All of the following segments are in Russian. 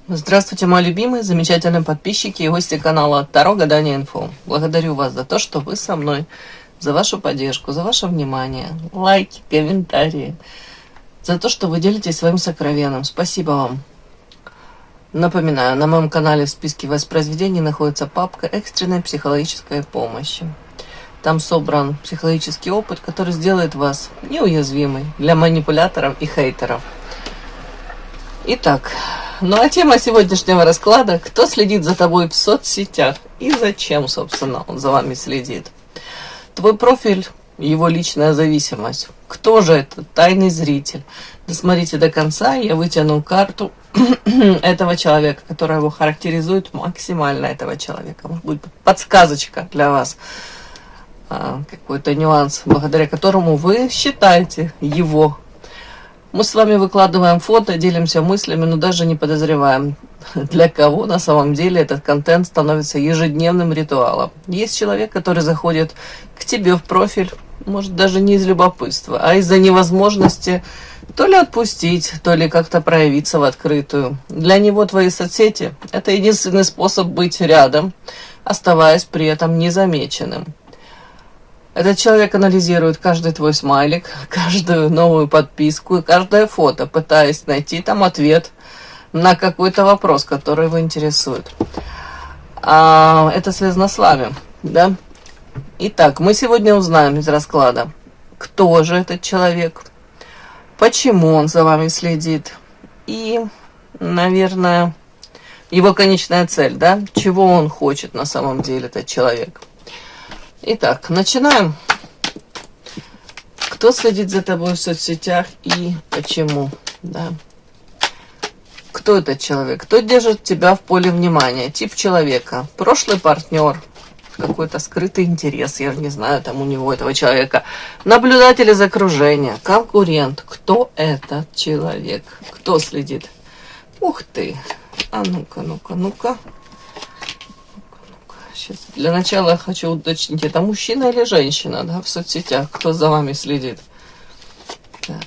Здравствуйте, мои любимые, замечательные подписчики и гости канала Таро Гадание Инфо. Благодарю вас за то, что вы со мной, за вашу поддержку, за ваше внимание, лайки, комментарии, за то, что вы делитесь своим сокровенным. Спасибо вам. Напоминаю, на моем канале в списке воспроизведений находится папка экстренной психологической помощи. Там собран психологический опыт, который сделает вас неуязвимой для манипуляторов и хейтеров. Итак, ну а тема сегодняшнего расклада: кто следит за тобой в соцсетях и зачем, собственно, он за вами следит. Твой профиль, его личная зависимость. Кто же это? Тайный зритель. Досмотрите до конца, я вытяну карту этого человека, которая его характеризует, максимально этого человека. Может быть, подсказочка для вас, какой-то нюанс, благодаря которому вы считаете его. Мы с вами выкладываем фото, делимся мыслями, но даже не подозреваем, для кого на самом деле этот контент становится ежедневным ритуалом. Есть человек, который заходит к тебе в профиль, может, даже не из любопытства, а из-за невозможности то ли отпустить, то ли как-то проявиться в открытую. Для него твои соцсети – это единственный способ быть рядом, оставаясь при этом незамеченным. Этот человек анализирует каждый твой смайлик, каждую новую подписку и каждое фото, пытаясь найти там ответ на какой-то вопрос, который его интересует. Это связано с вами, да? Итак, мы сегодня узнаем из расклада, кто же этот человек, почему он за вами следит и, наверное, его конечная цель, да? Чего он хочет на самом деле, этот человек. Итак, начинаем. Кто следит за тобой в соцсетях и почему? Да. Кто этот человек? Кто держит тебя в поле внимания? Тип человека. Прошлый партнер. Какой-то скрытый интерес, я не знаю, там у него, этого человека. Наблюдатель из окружения. Конкурент. Кто этот человек? Кто следит? Ух ты. А ну-ка, ну-ка, ну-ка. Сейчас. Для начала я хочу уточнить, это мужчина или женщина, да, в соцсетях, кто за вами следит. Так.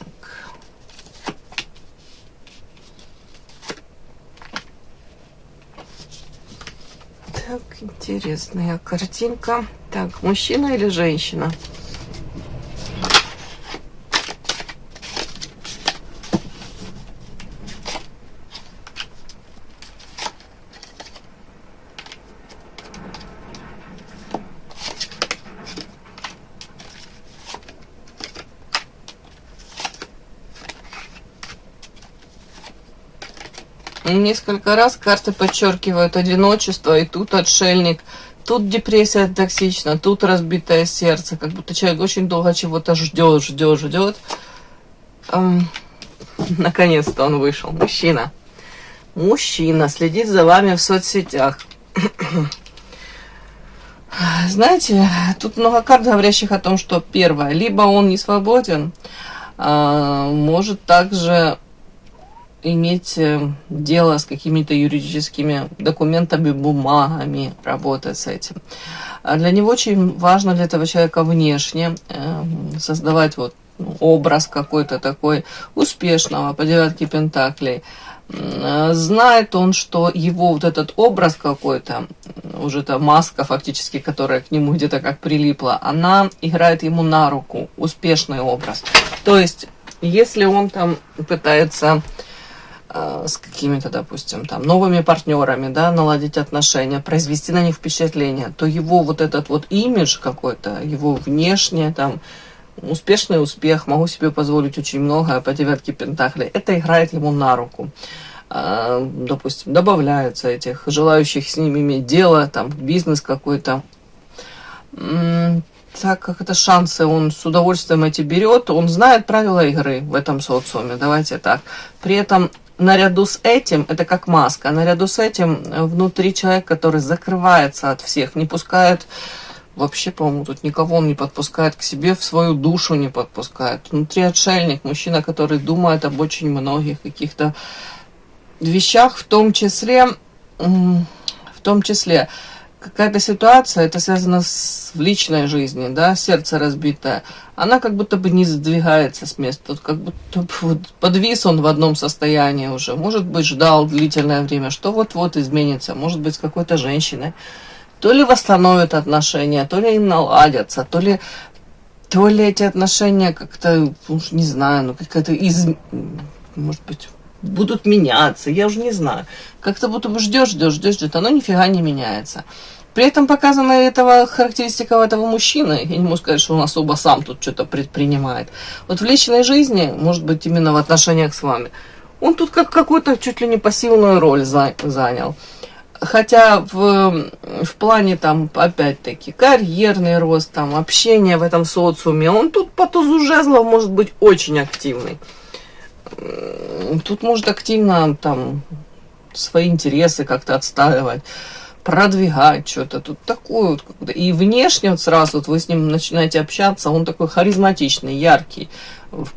Так, интересная картинка. Так, мужчина или женщина? Несколько раз карты подчеркивают одиночество, и тут отшельник, тут депрессия токсична, тут разбитое сердце, как будто человек очень долго чего-то ждет. Наконец-то он вышел. Мужчина следит за вами в соцсетях. Знаете, тут много карт, говорящих о том, что первое, либо он не свободен, может также иметь дело с какими-то юридическими документами, бумагами, работать с этим. А для него очень важно, для этого человека внешне, создавать вот образ какой-то такой успешного, по девятке пентаклей. Знает он, что его вот этот образ какой-то, уже эта маска фактически, которая к нему где-то как прилипла, она играет ему на руку, успешный образ. То есть, если он там пытается с какими-то, допустим, там новыми партнерами, да, наладить отношения, произвести на них впечатление, то его вот этот вот имидж какой-то, его внешне там успешный успех, могу себе позволить очень много, по девятке пентаклей, это играет ему на руку. Допустим, добавляются этих желающих с ним иметь дело, там бизнес какой-то. Так как это шансы, он с удовольствием эти берет, он знает правила игры в этом социуме, давайте так. При этом наряду с этим, это как маска, наряду с этим внутри человек, который закрывается от всех, не пускает, вообще, по-моему, тут никого он не подпускает к себе, в свою душу не подпускает. Внутри отшельник, мужчина, который думает об очень многих каких-то вещах, в том числе какая-то ситуация, это связано в личной жизни, да, сердце разбитое, она как будто бы не сдвигается с места, вот как будто бы вот подвис он в одном состоянии уже, может быть, ждал длительное время, что вот-вот изменится, может быть, с какой-то женщиной, то ли восстановят отношения, то ли им наладятся, то ли эти отношения как-то, не знаю, ну как-то может быть, будут меняться, я уже не знаю. Как-то будто бы ждешь, оно нифига не меняется. При этом показана характеристика этого мужчины, я не могу сказать, что он особо сам тут что-то предпринимает. Вот в личной жизни, может быть, именно в отношениях с вами, он тут как какую-то чуть ли не пассивную роль занял. Хотя в плане, там, опять-таки, карьерный рост, там, общение в этом социуме, он тут по тузу жезлов может быть очень активный. Тут может активно там свои интересы как-то отстаивать, продвигать что-то. Тут такое вот. И внешне вот сразу вот вы с ним начинаете общаться, он такой харизматичный, яркий,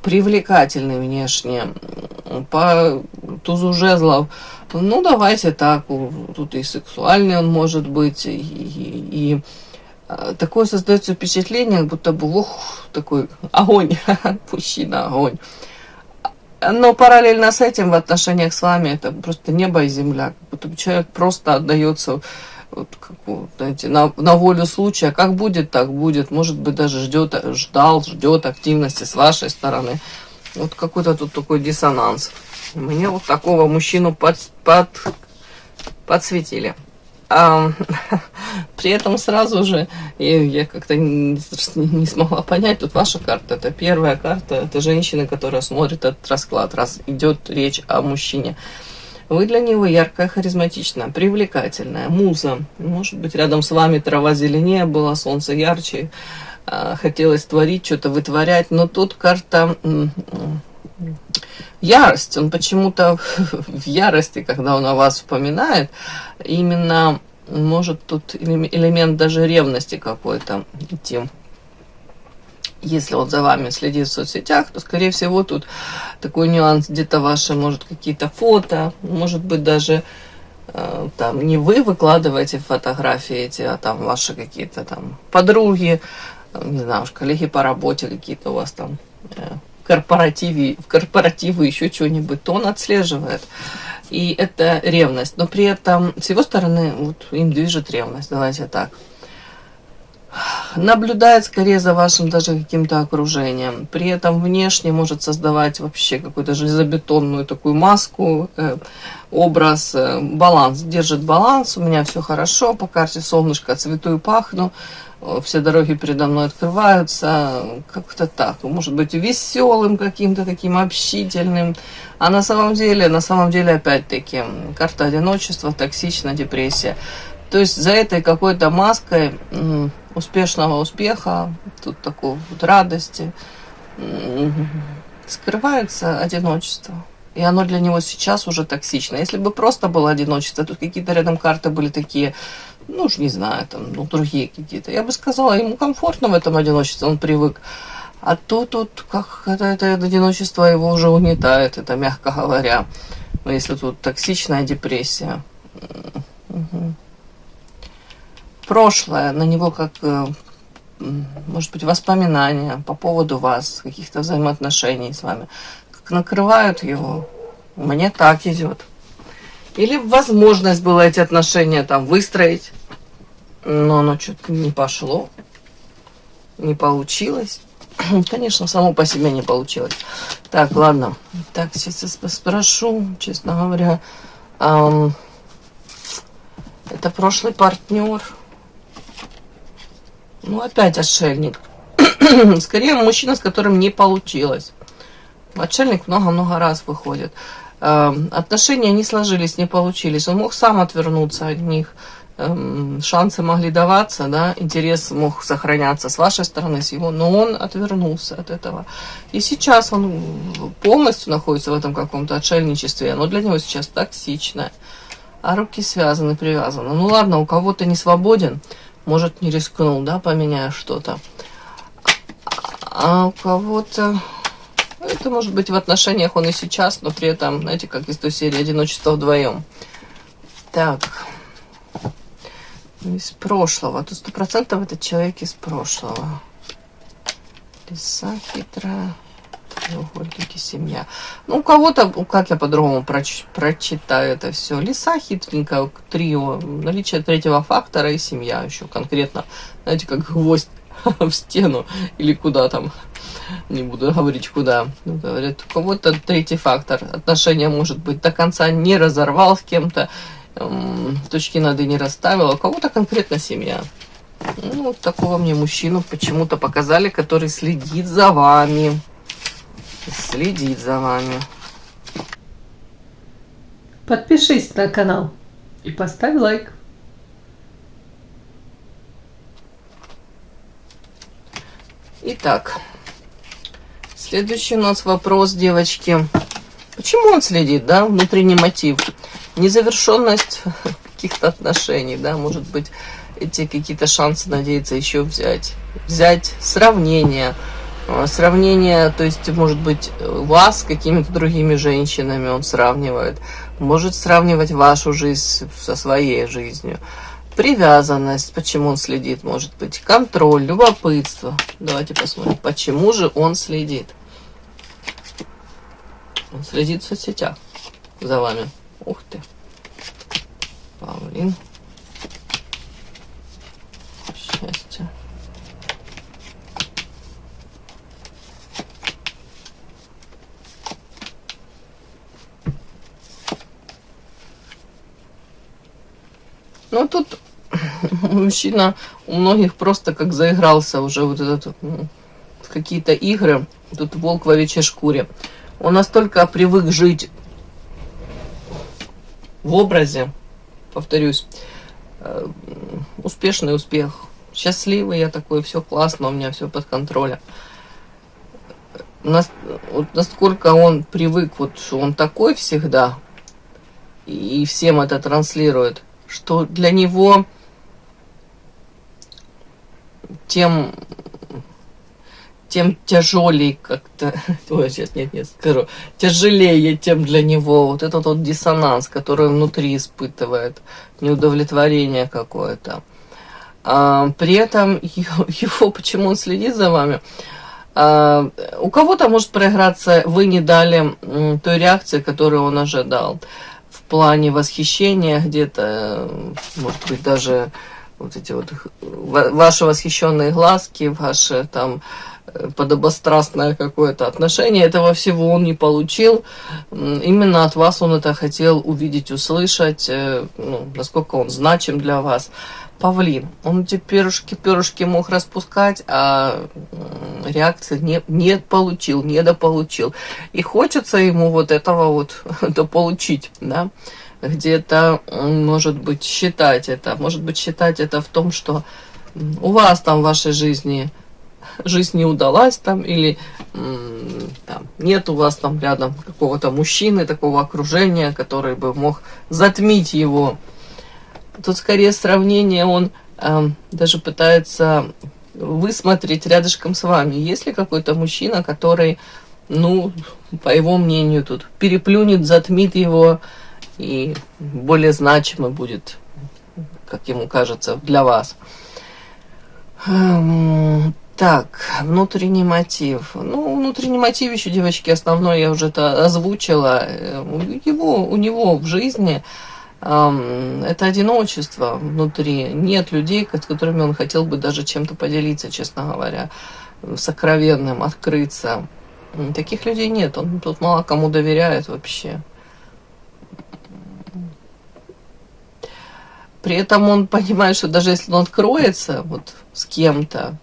привлекательный внешне, по тузу жезлов. Ну, давайте так, тут и сексуальный он может быть, и такое создается впечатление, будто бы, такой огонь, мужчина, огонь. Но параллельно с этим в отношениях с вами это просто небо и земля. Как будто человек просто отдается вот, знаете, на волю случая. Как будет, так будет. Может быть, даже ждет активности с вашей стороны. Вот какой-то тут такой диссонанс. Мне вот такого мужчину подсветили. При этом сразу же я как-то не смогла понять, тут ваша карта, это первая карта, это женщина, которая смотрит этот расклад, раз идет речь о мужчине. Вы для него яркая, харизматичная, привлекательная, муза. Может быть, рядом с вами трава зеленее была, солнце ярче, хотелось творить, что-то вытворять, но тут карта ярость, он почему-то в ярости, когда он о вас вспоминает, именно может тут элемент даже ревности какой-то идти. Если он за вами следит в соцсетях, то, скорее всего, тут такой нюанс, где-то ваши, может, какие-то фото, может быть, даже там не вы выкладываете фотографии эти, а там ваши какие-то там подруги, не знаю, коллеги по работе какие-то у вас там, корпоративы, еще что-нибудь, то он отслеживает. И это ревность. Но при этом с его стороны вот, им движет ревность. Давайте так. Наблюдает скорее за вашим даже каким-то окружением. При этом внешне может создавать вообще какую-то железобетонную такую маску, образ, баланс. Держит баланс, у меня все хорошо, по карте солнышко, цвету и пахну. Все дороги передо мной открываются, как-то так. Может быть, веселым каким-то таким, общительным. А на самом деле, опять-таки, карта одиночества, токсичная депрессия. То есть за этой какой-то маской успешного успеха, тут такой вот радости, скрывается одиночество. И оно для него сейчас уже токсично. Если бы просто было одиночество, тут какие-то рядом карты были такие, ну уж не знаю, там, ну, другие какие-то. Я бы сказала, ему комфортно в этом одиночестве, он привык. А тут как это одиночество его уже угнетает, это мягко говоря. Но если тут токсичная депрессия. Угу. Прошлое, на него как, может быть, воспоминания по поводу вас, каких-то взаимоотношений с вами. Как накрывают его, мне так идет. Или возможность была эти отношения там выстроить, но оно что-то не пошло, не получилось. Конечно, само по себе не получилось. Так, ладно. Так, сейчас я спрошу, честно говоря. Это прошлый партнер. Ну, опять отшельник. Скорее, мужчина, с которым не получилось. Отшельник много-много раз выходит. Отношения не сложились, не получились. Он мог сам отвернуться от них. Шансы могли даваться, да, интерес мог сохраняться с вашей стороны, с его, но он отвернулся от этого. И сейчас он полностью находится в этом каком-то отшельничестве, оно для него сейчас токсичное. А руки связаны, привязаны. Ну ладно, у кого-то не свободен, может, не рискнул, да, поменяя что-то. А у кого-то... Это может быть в отношениях он и сейчас, но при этом, знаете, как из той серии «Одиночество вдвоем». Так. Из прошлого. Тут 100% это человек из прошлого. Лиса хитрая. Треугольники, семья. Ну, у кого-то, как я по-другому прочитаю это все. Лиса хитренькая, трио. Наличие третьего фактора и семья еще конкретно. Знаете, как гвоздь в стену или куда там. Не буду говорить куда. Ну, говорят, у кого-то третий фактор. Отношения, может быть, до конца не разорвал с кем-то. Точки над «и» не расставил. А у кого-то конкретно семья. Ну, вот такого мне мужчину почему-то показали, который следит за вами. Следит за вами. Подпишись на канал и поставь лайк. Итак, следующий у нас вопрос, девочки. Почему он следит, да? Внутренний мотив. Незавершенность каких-то отношений, да? Может быть, эти какие-то шансы надеется еще взять. Взять сравнение. Сравнение, то есть, может быть, вас с какими-то другими женщинами он сравнивает. Может сравнивать вашу жизнь со своей жизнью. Привязанность, почему он следит, может быть. Контроль, любопытство. Давайте посмотрим, почему же он следит. Он следит в соцсетях за вами. Ух ты. Павлин. Счастье. Ну, тут мужчина у многих просто как заигрался уже вот этот, в какие-то игры. Тут волк в овечьей шкуре. Он настолько привык жить в образе, повторюсь, успешный успех, счастливый я такой, все классно, у меня все под контролем. Вот насколько он привык, вот, что он такой всегда, и всем это транслирует, что для него тем тяжелее как-то, ой, сейчас нет, скажу, тяжелее, тем для него вот этот вот диссонанс, который он внутри испытывает, неудовлетворение какое-то. При этом его, почему он следит за вами, у кого-то может проиграться, вы не дали той реакции, которую он ожидал. В плане восхищения где-то, может быть, даже вот эти вот ваши восхищенные глазки, ваше там подобострастное какое-то отношение, этого всего он не получил. Именно от вас он это хотел увидеть, услышать, насколько он значим для вас. Павлин, он эти перышки мог распускать, а реакции не получил, недополучил. И хочется ему вот этого вот дополучить, да. Где-то, может быть, считать это в том, что у вас там в вашей жизнь не удалась там, или там, нет у вас там рядом какого-то мужчины, такого окружения, который бы мог затмить его. Тут скорее сравнение, он даже пытается высмотреть рядышком с вами. Есть ли какой-то мужчина, который, по его мнению, тут переплюнет, затмит его и более значимый будет, как ему кажется, для вас. Так, внутренний мотив. Внутренний мотив еще, девочки, основной я уже это озвучила. У него в жизни это одиночество внутри. Нет людей, с которыми он хотел бы даже чем-то поделиться, честно говоря, сокровенным, открыться. Таких людей нет. Он тут мало кому доверяет вообще. При этом он понимает, что даже если он откроется вот с кем-то,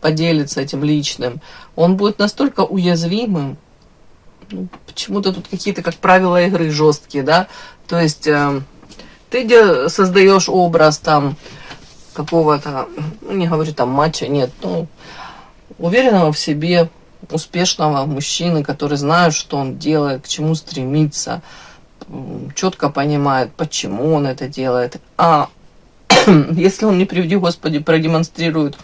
поделится этим личным, он будет настолько уязвимым. Почему-то тут какие-то, как правила игры, жесткие, да. То есть ты создаешь образ там какого-то, не говорю там мачо, нет, уверенного в себе, успешного мужчины, который знает, что он делает, к чему стремится, четко понимает, почему он это делает. А если он, не приведи Господи, продемонстрирует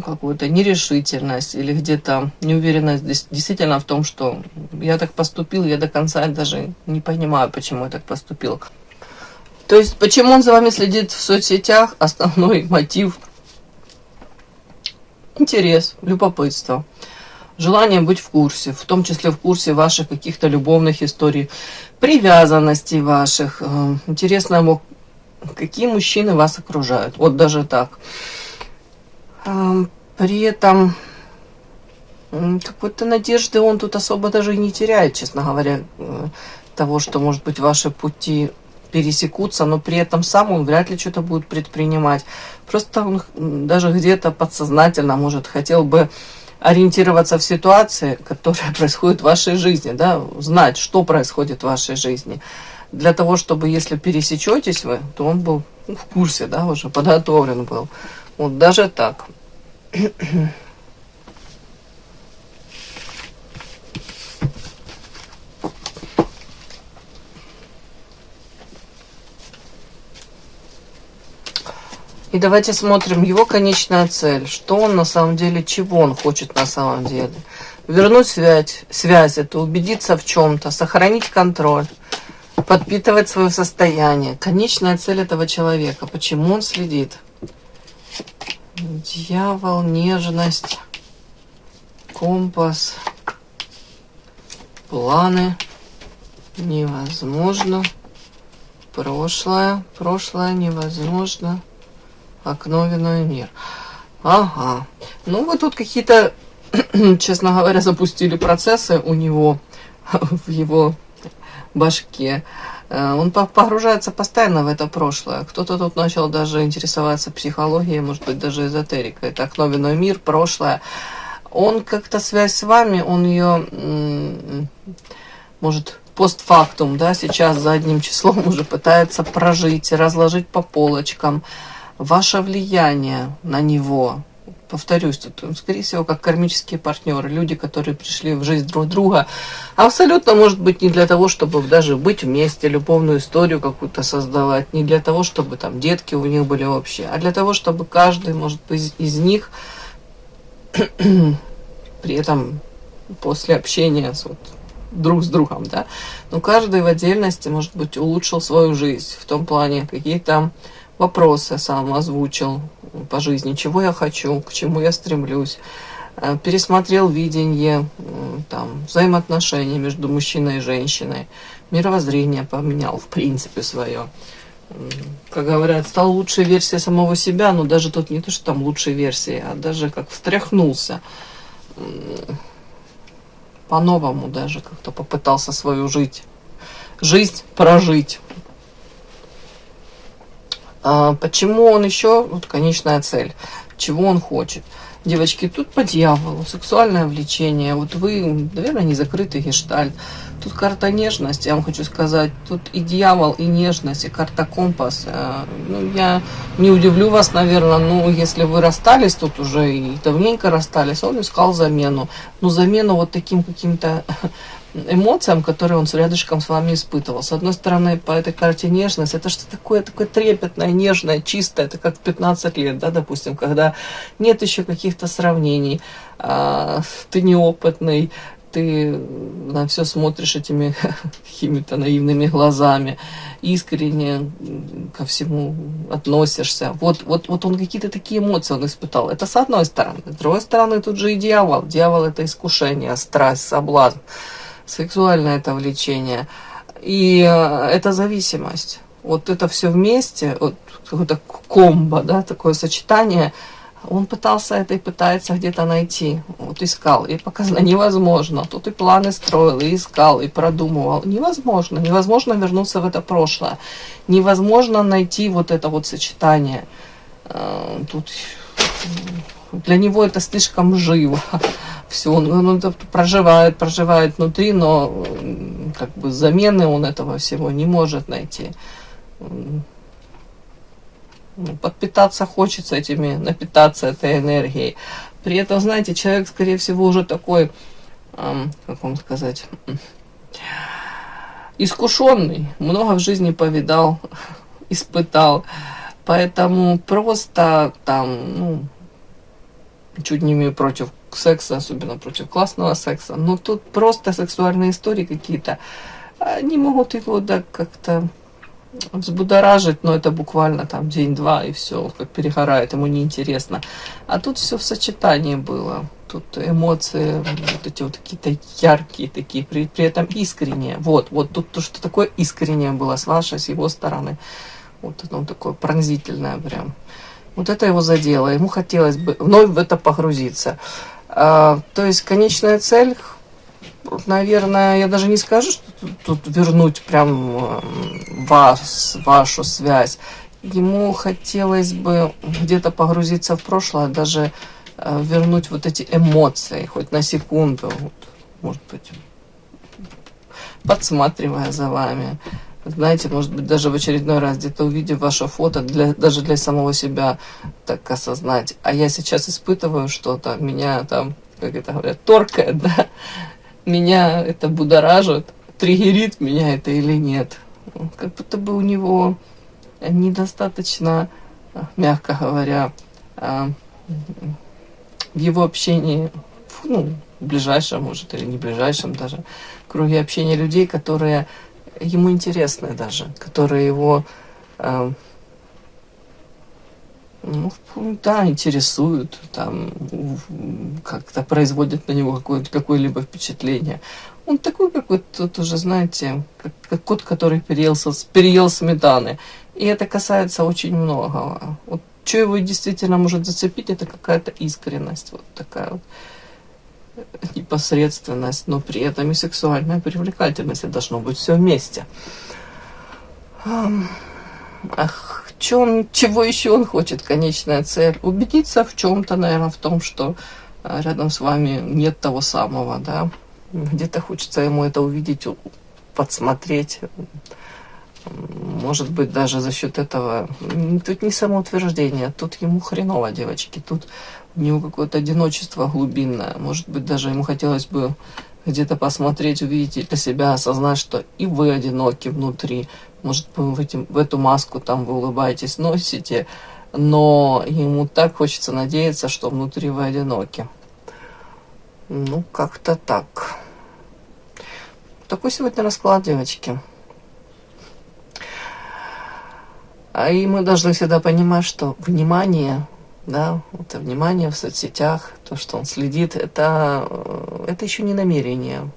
какую-то нерешительность или где-то неуверенность действительно в том, что я так поступил, я до конца даже не понимаю, почему я так поступил, То есть, почему он за вами следит в соцсетях? Основной мотив – интерес, любопытство, желание быть в курсе, в том числе в курсе ваших каких-то любовных историй, привязанностей ваших. Интересно ему, какие мужчины вас окружают. Вот даже так. При этом какой-то надежды он тут особо даже и не теряет, честно говоря, того, что, может быть, ваши пути пересекутся, но при этом сам он вряд ли что-то будет предпринимать. Просто он даже где-то подсознательно, может, хотел бы ориентироваться в ситуации, которая происходит в вашей жизни, да, знать, что происходит в вашей жизни, для того, чтобы, если пересечетесь вы, то он был в курсе, да, уже подготовлен был. Вот даже так. И давайте смотрим его конечная цель. Что он на самом деле, чего он хочет на самом деле. Вернуть связь это убедиться в чем-то, сохранить контроль, подпитывать свое состояние. Конечная цель этого человека. Почему он следит? Дьявол, нежность, компас, планы, невозможно, прошлое невозможно. Окно в иной мир. Ага. Ну, вы тут какие-то, честно говоря, запустили процессы у него, в его башке. Он погружается постоянно в это прошлое. Кто-то тут начал даже интересоваться психологией, может быть, даже эзотерикой. Это окно в иной мир, прошлое. Он как-то связь с вами, он ее, может, постфактум, да, сейчас задним числом уже пытается прожить, разложить по полочкам. Ваше влияние на него, повторюсь, тут, скорее всего, как кармические партнеры, люди, которые пришли в жизнь друг друга, абсолютно, может быть, не для того, чтобы даже быть вместе, любовную историю какую-то создавать, не для того, чтобы там детки у них были общие, а для того, чтобы каждый, может быть, из них при этом после общения друг с другом, да, но каждый в отдельности, может быть, улучшил свою жизнь в том плане, какие там вопросы сам озвучил по жизни, чего я хочу, к чему я стремлюсь, пересмотрел видение, там, взаимоотношения между мужчиной и женщиной, мировоззрение поменял, в принципе, свое. Как говорят, стал лучшей версией самого себя, но даже тут не то, что там лучшей версии, а даже как встряхнулся. По-новому даже как-то попытался свою жизнь прожить. Почему он еще, вот конечная цель, чего он хочет. Девочки, тут по дьяволу, сексуальное влечение, вот вы, наверное, не закрытый гештальт. Тут карта нежности, я вам хочу сказать, тут и дьявол, и нежность, и карта компас. Ну, я не удивлю вас, наверное, но если вы расстались тут уже и давненько расстались, он искал замену. Но замену вот таким каким-то эмоциям, которые он рядышком с вами испытывал. С одной стороны, по этой карте нежность, это что такое трепетное, нежное, чистое, это как в 15 лет, да, допустим, когда нет еще каких-то сравнений, ты неопытный, ты на все смотришь этими какими-то наивными глазами, искренне ко всему относишься. Вот он какие-то такие эмоции он испытал. Это с одной стороны. С другой стороны, тут же и дьявол. Дьявол — это искушение, страсть, соблазн. Сексуальное это влечение. И это зависимость. Вот это все вместе, вот какое-то комбо, да, такое сочетание. Он пытался это и пытается где-то найти. Вот искал. И показано невозможно. Тут и планы строил, и искал, и продумывал. Невозможно. Невозможно вернуться в это прошлое. Невозможно найти вот это вот сочетание. Тут для него это слишком живо. Все, он это проживает внутри, но как бы замены он этого всего не может найти. Подпитаться хочется напитаться этой энергией. При этом, знаете, человек, скорее всего, уже такой, как вам сказать, искушенный, много в жизни повидал, испытал. Поэтому просто там, чуть не имею против секса, особенно против классного секса, но тут просто сексуальные истории какие-то, они могут его, да, как-то взбудоражить, но это буквально там день-два, и все, как перегорает, ему неинтересно. А тут все в сочетании было. Тут эмоции, вот эти вот какие-то яркие такие, при этом искренние. Вот тут то, что такое искреннее было с вашей, с его стороны. Вот оно такое пронзительное прям. Вот это его задело. Ему хотелось бы вновь в это погрузиться. То есть конечная цель, наверное, я даже не скажу, что тут вернуть прям вашу связь. Ему хотелось бы где-то погрузиться в прошлое, даже вернуть вот эти эмоции, хоть на секунду, вот, может быть, подсматривая за вами. Знаете, может быть, даже в очередной раз где-то увидев ваше фото, даже для самого себя так осознать. А я сейчас испытываю что-то, меня там, как это говорят, торкает, да? Меня это будоражит, триггерит меня это или нет. Как будто бы у него недостаточно, мягко говоря, в его общении, ну, в ближайшем, может, или не ближайшем даже, круге общения людей, которые ему интересны даже, которые его, ну, да, интересуют, там, как-то производят на него какое-либо впечатление. Он такой какой-то, тут уже, знаете, как кот, который переел сметаны. И это касается очень многого. Вот что его действительно может зацепить, это какая-то искренность, вот такая вот непосредственность, но при этом и сексуальная привлекательность, и должно быть все вместе. Чего еще он хочет, конечная цель? Убедиться в чем-то, наверное, в том, что рядом с вами нет того самого, да. Где-то хочется ему это увидеть, подсмотреть. Может быть, даже за счет этого. Тут не самоутверждение, тут ему хреново, девочки. Тут у него какое-то одиночество глубинное. Может быть, даже ему хотелось бы где-то посмотреть, увидеть и для себя осознать, что и вы одиноки внутри. Может быть, в эту маску там вы улыбаетесь, носите, но ему так хочется надеяться, что внутри вы одиноки. Ну, как-то так. Такой сегодня расклад, девочки. И мы должны всегда понимать, что внимание, да, это внимание в соцсетях, то, что он следит, это еще не намерение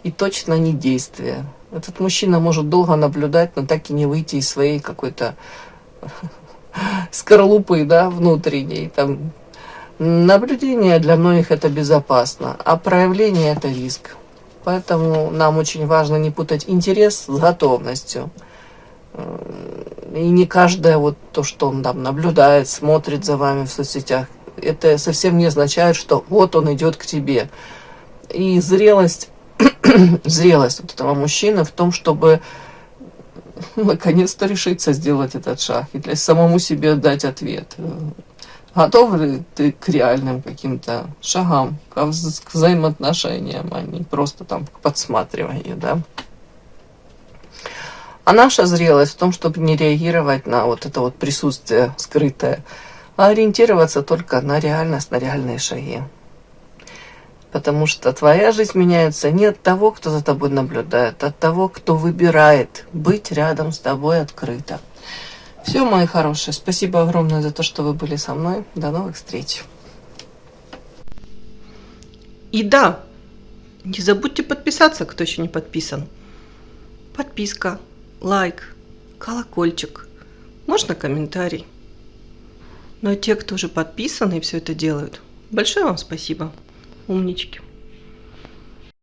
и точно не действие. Этот мужчина может долго наблюдать, но так и не выйти из своей какой-то скорлупы, да, внутренней. Там, наблюдение для многих это безопасно, а проявление это риск. Поэтому нам очень важно не путать интерес с готовностью. И не каждое вот то, что он там наблюдает, смотрит за вами в соцсетях, это совсем не означает, что вот он идет к тебе. И зрелость вот этого мужчины в том, чтобы наконец-то решиться сделать этот шаг и для самому себе дать ответ. Готов ли ты к реальным каким-то шагам, к взаимоотношениям, а не просто там к подсматриванию, да? А наша зрелость в том, чтобы не реагировать на вот это вот присутствие скрытое, а ориентироваться только на реальность, на реальные шаги. Потому что твоя жизнь меняется не от того, кто за тобой наблюдает, а от того, кто выбирает быть рядом с тобой открыто. Все, мои хорошие, спасибо огромное за то, что вы были со мной. До новых встреч. И да, не забудьте подписаться, кто еще не подписан. Подписка, лайк, колокольчик, можно комментарий. Но те, кто уже подписаны и все это делают, большое вам спасибо. Умнички.